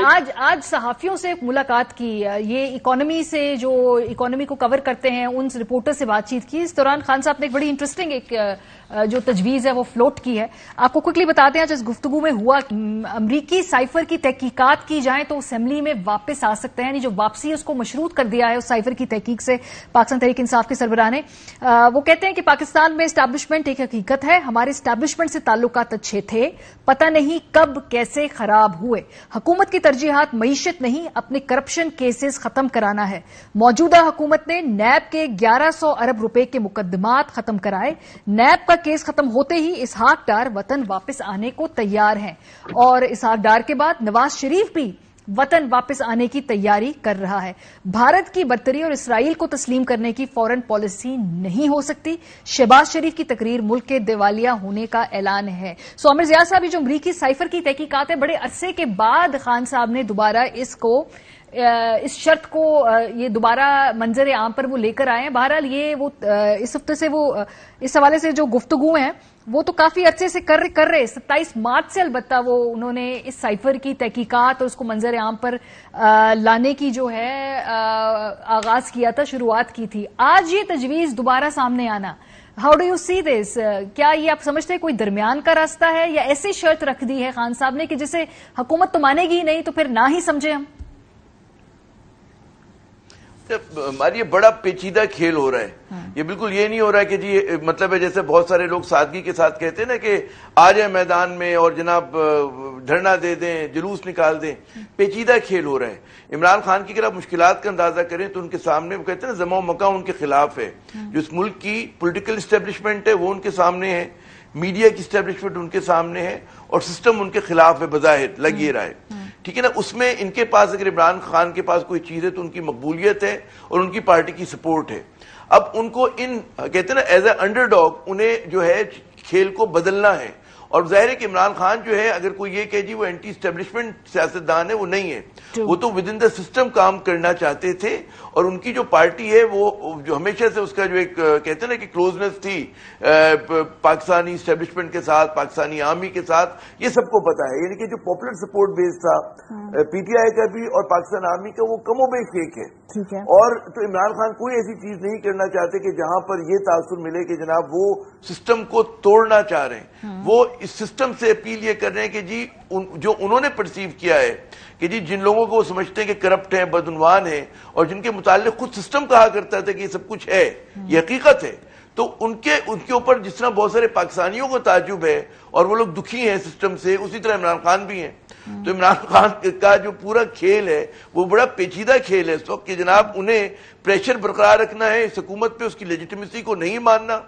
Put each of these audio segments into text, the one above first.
آج صحافیوں سے ملاقات کی, یہ اکانومی سے جو اکانومی کو کور کرتے ہیں ان رپورٹر سے بات چیت کی. اس دوران خان صاحب نے ایک بڑی انٹرسٹنگ ایک جو تجویز ہے وہ فلوٹ کی ہے. آپ کو کوئکلی بتاتے ہیں جس گفتگو میں ہوا امریکی سائفر کی تحقیقات کی جائیں تو اسمبلی میں واپس آ سکتے ہیں, یعنی جو واپسی ہے اس کو مشروط کر دیا ہے اس سائفر کی تحقیق سے پاکستان تحریک انصاف کے سربراہ نے. وہ کہتے ہیں کہ پاکستان میں اسٹیبلشمنٹ ایک حقیقت ہے, ہمارے اسٹیبلشمنٹ سے تعلقات اچھے تھے, پتہ نہیں کب کیسے خراب ہوئے. حکومت کی ترجیحات معیشت نہیں, اپنے کرپشن کیسز ختم کرانا ہے. موجودہ حکومت نے نیب کے 1100 ارب روپے کے مقدمات ختم کرائے. نیب کا کیس ختم ہوتے ہی اسحاق ڈار وطن واپس آنے کو تیار ہیں, اور اسحاق ڈار کے بعد نواز شریف بھی وطن واپس آنے کی تیاری کر رہا ہے. بھارت کی برتری اور اسرائیل کو تسلیم کرنے کی فورن پالیسی نہیں ہو سکتی. شہباز شریف کی تقریر ملک کے دیوالیہ ہونے کا اعلان ہے. عامر ضیاء صاحب, جو امریکی سائفر کی تحقیقات ہے بڑے عرصے کے بعد خان صاحب نے دوبارہ اس شرط کو یہ دوبارہ منظر عام پر وہ لے کر آئے ہیں. بہرحال یہ وہ اس ہفتے سے وہ اس حوالے سے جو گفتگو ہیں وہ تو کافی عرصے سے کر رہے. 27 مارچ سے البتہ وہ انہوں نے اس سائفر کی تحقیقات اور اس کو منظر عام پر لانے کی جو ہے آغاز کیا تھا, شروعات کی تھی. آج یہ تجویز دوبارہ سامنے آنا, ہاؤ ڈو یو سی دس؟ کیا یہ آپ سمجھتے ہیں کوئی درمیان کا راستہ ہے, یا ایسی شرط رکھ دی ہے خان صاحب نے کہ جسے حکومت تو مانے گی نہیں تو پھر نہ ہی سمجھے ہم؟ ہماری یہ بڑا پیچیدہ کھیل ہو رہا ہے. یہ بالکل یہ نہیں ہو رہا ہے کہ جی مطلب ہے جیسے بہت سارے لوگ سادگی کے ساتھ کہتے ہیں نا کہ آ جائیں میدان میں اور جناب دھرنا دے دیں, جلوس نکال دیں. پیچیدہ کھیل ہو رہا ہے. عمران خان کی اگر آپ مشکلات کا اندازہ کریں تو ان کے سامنے وہ کہتے ہیں نا زماں مکہ ان کے خلاف ہے. جو اس ملک کی پولیٹیکل اسٹیبلشمنٹ ہے وہ ان کے سامنے ہے, میڈیا کی اسٹیبلشمنٹ ان کے سامنے ہے, اور سسٹم ان کے خلاف ہے بظاہر لگ یہ رہا ہے. ٹھیک ہے نا. اس میں ان کے پاس اگر عمران خان کے پاس کوئی چیز ہے تو ان کی مقبولیت ہے اور ان کی پارٹی کی سپورٹ ہے. اب ان کو کہتے ہیں نا ایز اے انڈر ڈاگ انہیں جو ہے کھیل کو بدلنا ہے. اور ظاہر ہے کہ عمران خان جو ہے اگر کوئی یہ کہ جی وہ اینٹی اسٹیبلشمنٹ سیاستدان ہے, وہ نہیں ہے. وہ تو ود ان دا سسٹم کام کرنا چاہتے تھے, اور ان کی جو پارٹی ہے وہ جو ہمیشہ سے اس کا جو ایک کہتے ہیں نا کہ کلوزنس تھی پاکستانی اسٹیبلشمنٹ کے ساتھ, پاکستانی آرمی کے ساتھ, یہ سب کو پتا ہے. یعنی کہ جو پاپولر سپورٹ بیس تھا پی ٹی آئی کا بھی اور پاکستان آرمی کا, وہ کم و بیش ایک ہے. اور تو عمران خان کوئی ایسی چیز نہیں کرنا چاہتے کہ جہاں پر یہ تاثر ملے کہ جناب وہ سسٹم کو توڑنا چاہ رہے ہیں. وہ اس سسٹم سے اپیل یہ کر رہے ہیں کہ جی جو انہوں نے پرسیو کیا ہے کہ جی جن لوگوں کو وہ سمجھتے ہیں کہ کرپٹ ہیں, بدعنوان ہیں, اور جن کے متعلق خود سسٹم کہا کرتا تھا کہ یہ سب کچھ ہے, یہ حقیقت ہے, تو ان کے اوپر جس طرح بہت سارے پاکستانیوں کو تعجب ہے اور وہ لوگ دکھی ہیں سسٹم سے, اسی طرح عمران خان بھی ہیں. تو عمران خان کا جو پورا کھیل ہے وہ بڑا پیچیدہ کھیل ہے اس وقت کہ جناب انہیں پریشر برقرار رکھنا ہے اس حکومت پہ, اس کی لیجیٹیمیسی کو نہیں ماننا,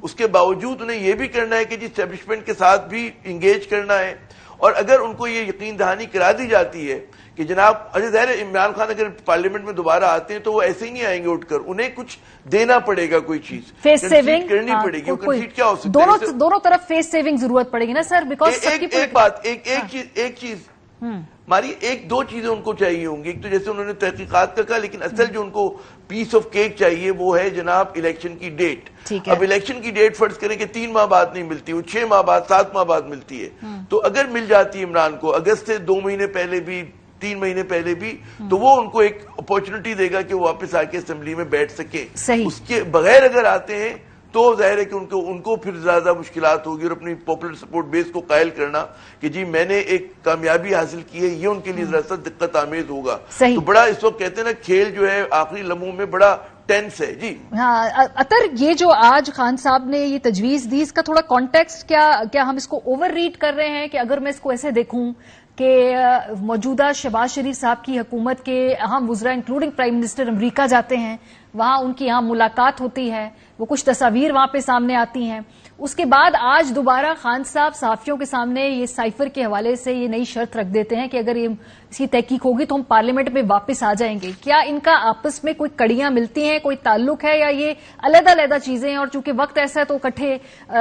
اس کے باوجود انہیں یہ بھی کرنا ہے کہ جی اسٹیبلشمنٹ کے ساتھ بھی انگیج کرنا ہے. اور اگر ان کو یہ یقین دہانی کرا دی جاتی ہے کہ جناب ظاہر عمران خان اگر پارلیمنٹ میں دوبارہ آتے ہیں تو وہ ایسے ہی نہیں آئیں گے اٹھ کر, انہیں کچھ دینا پڑے گا, کوئی چیز کنسیڈ کرنی پڑے گی. کنسیڈ کیا ہو سکتا ہے, دونوں طرف فیس سیونگ ضرورت پڑے گی نا سر, بیکاز ایک بات ایک چیز ہماری ایک دو چیزیں ان کو چاہیے ہوں گی. ایک تو جیسے انہوں نے تحقیقات کا کہا, لیکن اصل جو ان کو پیس آف کیک چاہیے وہ ہے جناب الیکشن کی ڈیٹ. اب الیکشن کی ڈیٹ فرض کریں کہ 3 ماہ بعد نہیں ملتی, وہ 6 ماہ بعد 7 ماہ بعد ملتی ہے. تو اگر مل جاتی عمران کو اگست سے 2 مہینے پہلے بھی, 3 مہینے پہلے بھی, تو وہ ان کو ایک اپورچونٹی دے گا کہ وہ واپس آ کے اسمبلی میں بیٹھ سکے. اس کے بغیر اگر آتے ہیں تو ظاہر ہے کہ ان کو پھر زیادہ مشکلات ہوگی, اور اپنی پاپولر سپورٹ بیس کو قائل کرنا کہ جی میں نے ایک کامیابی حاصل کی ہے, یہ ان کے لیے ذرا سا دقت آمیز ہوگا. تو بڑا اس وقت کہتے ہیں نا کھیل جو ہے آخری لمحوں میں بڑا ٹینس ہے. جی ہاں اطہر, یہ جو آج خان صاحب نے یہ تجویز دی, اس کا تھوڑا کانٹیکسٹ کیا ہم اس کو اوور ریڈ کر رہے ہیں, کہ اگر میں اس کو ایسے دیکھوں کہ موجودہ شہباز شریف صاحب کی حکومت کے اہم وزراء انکلوڈنگ پرائم منسٹر امریکہ جاتے ہیں, وہاں ان کی یہاں ملاقات ہوتی ہے, وہ کچھ تصاویر وہاں پہ سامنے آتی ہیں, اس کے بعد آج دوبارہ خان صاحب صحافیوں کے سامنے یہ سائفر کے حوالے سے یہ نئی شرط رکھ دیتے ہیں کہ اگر اس کی تحقیق ہوگی تو ہم پارلیمنٹ میں واپس آ جائیں گے. کیا ان کا آپس میں کوئی کڑیاں ملتی ہیں, کوئی تعلق ہے, یا یہ علیحدہ علیحدہ چیزیں ہیں, اور چونکہ وقت ایسا ہے تو اکٹھے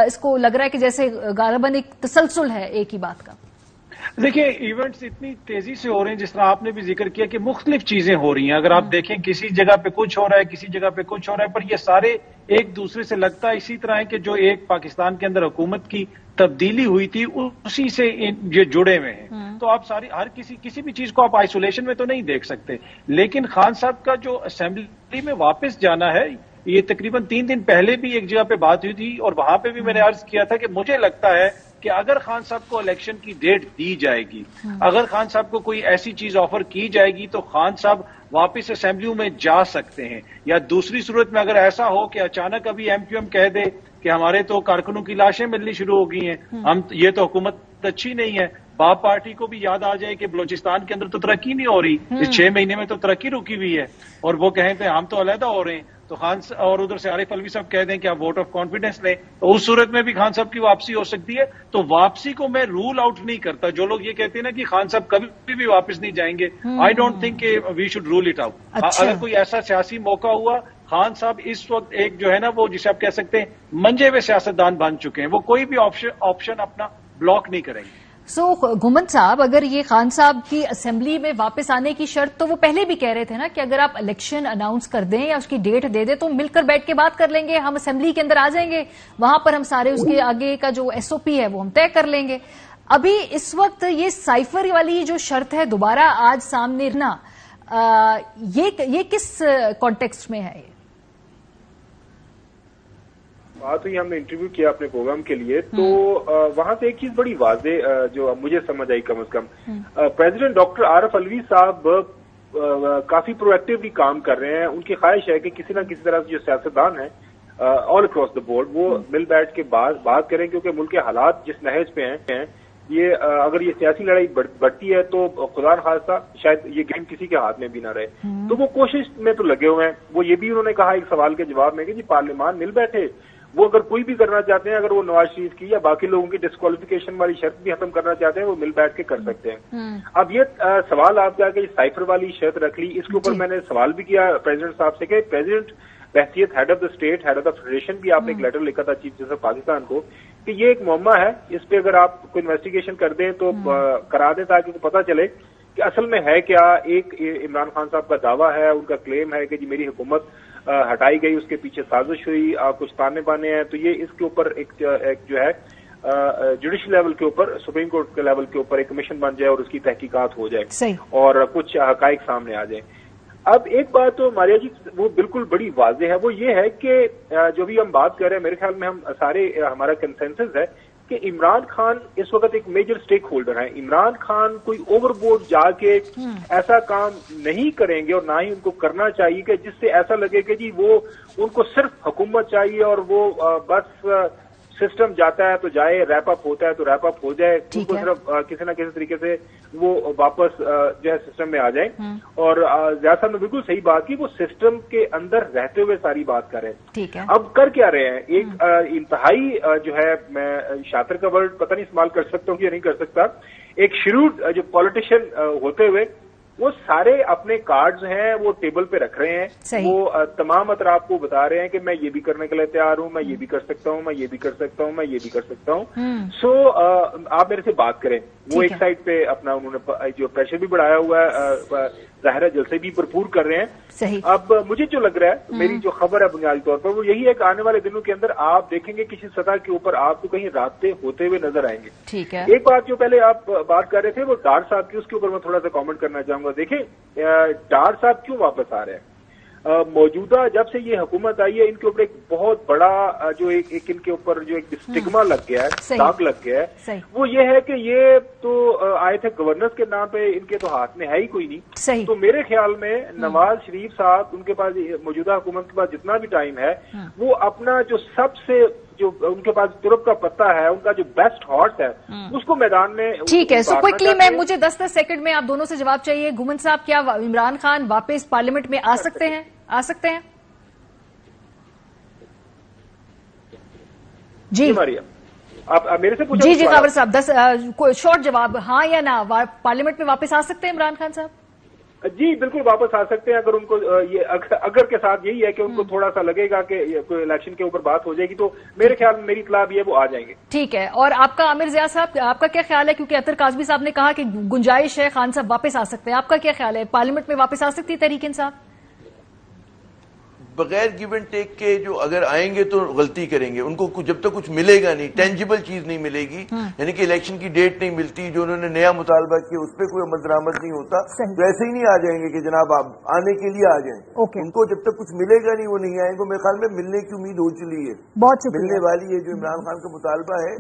اس کو لگ رہا ہے کہ جیسے غالباً ایک تسلسل ہے ایک ہی بات کا؟ دیکھیں ایونٹس اتنی تیزی سے ہو رہے ہیں، جس طرح آپ نے بھی ذکر کیا کہ مختلف چیزیں ہو رہی ہیں. اگر آپ دیکھیں کسی جگہ پہ کچھ ہو رہا ہے، کسی جگہ پہ کچھ ہو رہا ہے، پر یہ سارے ایک دوسرے سے لگتا ہے اسی طرح ہے کہ جو ایک پاکستان کے اندر حکومت کی تبدیلی ہوئی تھی اسی سے یہ جڑے ہوئے ہیں. تو آپ ہر کسی بھی چیز کو آپ آئسولیشن میں تو نہیں دیکھ سکتے. لیکن خان صاحب کا جو اسمبلی میں واپس جانا ہے، یہ تقریباً 3 دن پہلے بھی ایک جگہ پہ بات ہوئی تھی اور وہاں پہ بھی میں نے عرض کیا تھا کہ مجھے لگتا ہے کہ اگر خان صاحب کو الیکشن کی ڈیٹ دی جائے گی، اگر خان صاحب کو کوئی ایسی چیز آفر کی جائے گی تو خان صاحب واپس اسمبلیوں میں جا سکتے ہیں. یا دوسری صورت میں اگر ایسا ہو کہ اچانک ابھی ایم کیو ایم کہہ دے کہ ہمارے تو کارکنوں کی لاشیں ملنی شروع ہو گئی ہیں، یہ تو حکومت اچھی نہیں ہے. باپ پارٹی کو بھی یاد آ جائے کہ بلوچستان کے اندر تو ترقی نہیں ہو رہی، اس 6 مہینے میں تو ترقی رکی ہوئی ہے، اور وہ کہیں کہ ہم تو علیحدہ ہو رہے ہیں. تو خان اور ادھر سے عارف الوی صاحب کہہ دیں کہ آپ ووٹ آف کانفیڈنس لیں، تو اس صورت میں بھی خان صاحب کی واپسی ہو سکتی ہے. تو واپسی کو میں رول آؤٹ نہیں کرتا. جو لوگ یہ کہتے ہیں نا کہ خان صاحب کبھی بھی واپس نہیں جائیں گے، آئی ڈونٹ تھنک کہ we should rule it out. اگر کوئی ایسا سیاسی موقع ہوا، خان صاحب اس وقت ایک جو ہے نا وہ جسے آپ کہہ سکتے ہیں منجے ہوئے سیاستدان بن چکے ہیں، وہ کوئی بھی آپشن اپنا بلاک نہیں کریں گے. گھمن صاحب، اگر یہ خان صاحب کی اسمبلی میں واپس آنے کی شرط، تو وہ پہلے بھی کہہ رہے تھے نا کہ اگر آپ الیکشن اناؤنس کر دیں یا اس کی ڈیٹ دے دیں تو مل کر بیٹھ کے بات کر لیں گے، ہم اسمبلی کے اندر آ جائیں گے، وہاں پر ہم سارے اس کے آگے کا جو ایس او پی ہے وہ ہم طے کر لیں گے. ابھی اس وقت یہ سائفر والی جو شرط ہے دوبارہ آج سامنے رہنا، یہ کس کانٹیکسٹ میں ہے؟ بات ہوئی، ہم نے انٹرویو کیا اپنے پروگرام کے لیے، تو وہاں سے ایک چیز بڑی واضح جو مجھے سمجھ آئی کم از کم، پریزیڈنٹ ڈاکٹر عارف الوی صاحب کافی پرو ایکٹیولی کام کر رہے ہیں. ان کی خواہش ہے کہ کسی نہ کسی طرح سے جو سیاستدان ہیں آل اکراس دا بورڈ وہ مل بیٹھ کے بات کریں، کیونکہ ملک کے حالات جس نہج پہ ہیں، یہ اگر یہ سیاسی لڑائی بڑھتی ہے تو خدا نخواستہ شاید یہ گیم کسی کے ہاتھ میں بھی نہ رہے. تو وہ کوشش میں تو لگے ہوئے ہیں. وہ یہ بھی انہوں نے کہا ایک سوال کے جواب میں کہ جی پارلیمان مل بیٹھے، وہ اگر کوئی بھی کرنا چاہتے ہیں، اگر وہ نواز شریف کی یا باقی لوگوں کی ڈسکوالیفیکیشن والی شرط بھی ختم کرنا چاہتے ہیں، وہ مل بیٹھ کے کر سکتے ہیں. اب یہ سوال آپ کا کہ سائفر والی شرط رکھ لی، اس کے اوپر میں نے سوال بھی کیا پریزیڈنٹ صاحب سے کہ پریزیڈنٹ بحثیت head of the state, head of the federation بھی آپ نے ایک لیٹر لکھا تھا چیف جسٹس پاکستان کو کہ یہ ایک معمہ ہے، اس پہ اگر آپ کوئی انویسٹیگیشن کر دیں تو کرا دیں تاکہ پتہ چلے کہ اصل میں ہے کیا. ایک عمران خان صاحب کا دعویٰ ہے، ان کا کلیم ہے کہ جی میری حکومت ہٹائی گئی، اس کے پیچھے سازش ہوئی، کچھ تانے بانے ہیں. تو یہ اس کے اوپر ایک جو ہے جوڈیشل لیول کے اوپر، سپریم کورٹ کے لیول کے اوپر ایک کمیشن بن جائے اور اس کی تحقیقات ہو جائے اور کچھ حقائق سامنے آ جائیں. اب ایک بات تو ماریا جی وہ بالکل بڑی واضح ہے، وہ یہ ہے کہ جو بھی ہم بات کر رہے ہیں، میرے خیال میں ہم سارے ہمارا کنسنسس ہے کہ عمران خان اس وقت ایک میجر سٹیک ہولڈر ہیں. عمران خان کوئی اوور بورڈ جا کے ایسا کام نہیں کریں گے اور نہ ہی ان کو کرنا چاہیے کہ جس سے ایسا لگے کہ جی وہ ان کو صرف حکومت چاہیے اور وہ بس سسٹم جاتا ہے تو جائے، ریپ اپ ہوتا ہے تو ریپ اپ ہو جائے، ان کو صرف کسی نہ کسی طریقے سے وہ واپس جو ہے سسٹم میں آ جائیں. اور زیادہ صاحب نے بالکل صحیح بات کی، وہ سسٹم کے اندر رہتے ہوئے ساری بات کر رہے ہیں. اب کر کیا رہے ہیں؟ ایک انتہائی جو ہے، میں شاطر کا ورڈ پتہ نہیں استعمال کر سکتا ہوں کہ نہیں کر سکتا، ایک شروڈ جو پالیٹیشین ہوتے ہوئے وہ سارے اپنے کارڈز ہیں وہ ٹیبل پہ رکھ رہے ہیں. وہ تمام اطراف کو بتا رہے ہیں کہ میں یہ بھی کرنے کے لیے تیار ہوں، میں یہ بھی کر سکتا ہوں، میں یہ بھی کر سکتا ہوں، میں یہ بھی کر سکتا ہوں. سو آپ میرے سے بات کریں. وہ ایک سائڈ پہ اپنا انہوں نے جو پریشر بھی بڑھایا ہوا ہے، ظاہر جلسے بھی بھرپور کر رہے ہیں. اب مجھے جو لگ رہا ہے، میری جو خبر ہے بنیادی طور پر وہ یہی ہے کہ آنے والے دنوں کے اندر آپ دیکھیں گے کسی سطح کے اوپر آپ کو کہیں رابطے ہوتے ہوئے نظر آئیں گے. ایک بات جو پہلے آپ بات کر رہے تھے وہ ڈار صاحب کی، اس کے اوپر میں تھوڑا سا کامنٹ کرنا چاہوں گا. دیکھیں ڈار صاحب کیوں واپس آ رہے ہیں؟ موجودہ جب سے یہ حکومت آئی ہے ان کے اوپر ایک بہت بڑا جو ایک ان کے اوپر جو ایک اسٹگما لگ گیا ہے، داغ لگ گیا ہے، وہ یہ ہے کہ یہ تو آئے تھے گورننس کے نام پہ، ان کے تو ہاتھ میں ہے ہی کوئی نہیں. تو میرے خیال میں نواز شریف صاحب ان کے پاس موجودہ حکومت کے پاس جتنا بھی ٹائم ہے وہ اپنا جو سب سے جو ان کے پاس ترب کا پتا ہے، ان کا جو بیسٹ ہارس ہے، اس کو میدان میں. ٹھیک ہے. سو کوئکلی میں مجھے 10 سیکنڈ میں آپ دونوں سے جواب چاہیے. گھمن صاحب، کیا عمران خان واپس پارلیمنٹ میں آ سکتے ہیں؟ جی ماریا، آپ میرے سے پوچھیں. جی خاور صاحب 10 شارٹ جواب، ہاں یا نہ، پارلیمنٹ میں واپس آ سکتے ہیں عمران خان صاحب؟ جی بالکل واپس آ سکتے ہیں اگر ان کو اگر کے ساتھ یہی ہے کہ ان کو تھوڑا سا لگے گا کہ کوئی الیکشن کے اوپر بات ہو جائے گی تو میرے خیال میں میری اطلاع بھی ہے وہ آ جائیں گے. ٹھیک ہے. اور آپ کا عامر ضیاء صاحب آپ کا کیا خیال ہے؟ کیونکہ اطہر کاظمی صاحب نے کہا کہ گنجائش ہے خان صاحب واپس آ سکتے ہیں. آپ کا کیا خیال ہے؟ پارلیمنٹ میں واپس آ سکتی ہے تحریک انصاف؟ بغیر گیو اینڈ ٹیک کے جو اگر آئیں گے تو غلطی کریں گے. ان کو جب تک کچھ ملے گا نہیں, ٹینجیبل چیز نہیں ملے گی, یعنی کہ الیکشن کی ڈیٹ نہیں ملتی, جو انہوں نے نیا مطالبہ کیا اس پہ کوئی عمل درآمد نہیں ہوتا, تو ایسے ہی نہیں آ جائیں گے کہ جناب آپ آنے کے لیے آ جائیں. ان کو جب تک کچھ ملے گا نہیں وہ نہیں آئیں گے. میرے خیال میں ملنے کی امید ہو چلی ہے, ملنے والی ہے جو عمران خان کا مطالبہ ہے.